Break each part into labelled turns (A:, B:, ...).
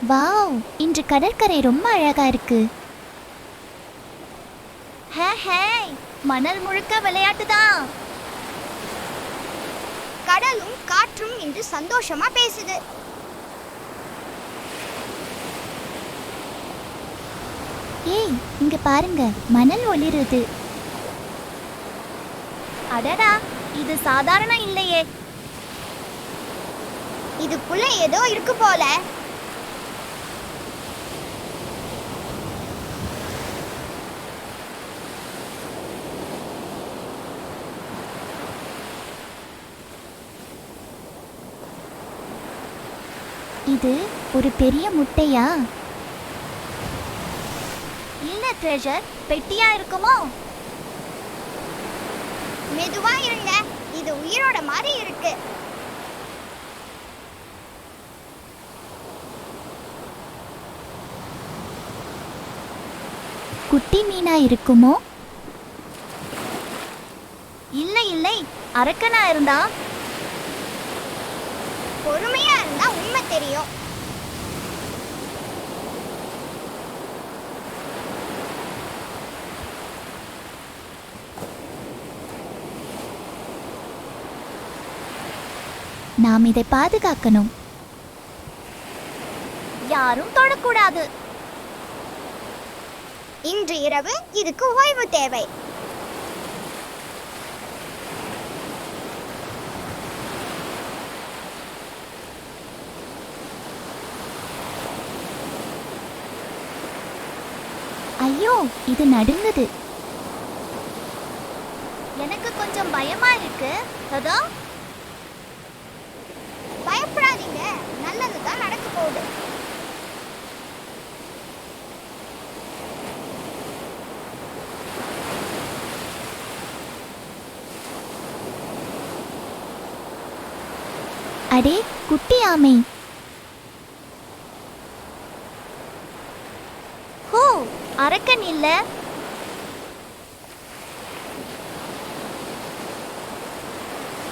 A: Wow, இன்று கடற்கரை ரொம்ப அழகா இருக்கு.
B: ஹே, மணல் முழுக்க விளையாட்டுதான். கடலும் காற்றும் இன்று சந்தோஷமா பேசுது.
A: ஏய், இங்க பாருங்க, மணல் ஒளிருது.
B: அடடா, இது சாதாரண இல்லையே. இதுக்குள்ள ஏதோ இருக்கு போல.
A: இது ஒரு பெரிய முட்டையா?
B: இல்ல ட்ரெஷர், பெட்டியா இருக்குமோ? மெதுவா இருங்க, இது உயிரோட மாதிரி இருக்கு.
A: குட்டி மீனா இருக்குமோ?
B: இல்லை, அரக்கனா இருந்தா. பொறுமையா இருந்தா உண்மை தெரியும்.
A: நாம் இதை பாதுகாக்கணும்.
B: யாரும் தொடக்கூடாது. இன்று இரவு இதுக்கு ஓய்வு தேவை.
A: ஐயோ, இது நடுங்குது.
B: எனக்கு கொஞ்சம் பயமா இருக்கு. அதோ, பயப்படாதீங்க, நல்லதுதான் நடக்க போகுது.
A: அடே, குட்டி ஆமை.
B: ஹோ, அரக்கன் இல்ல.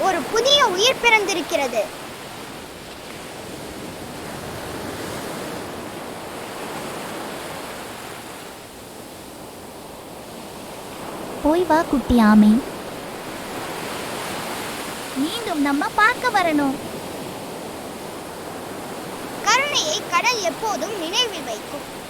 B: ஒரு புதிய உயிர் பிறந்திருக்கிறது.
A: போய் வா குட்டி ஆமை.
B: மீண்டும் நம்ம பார்க்க வரணும். கருணையை கடல் எப்போதும் நினைவில் வைக்கும்.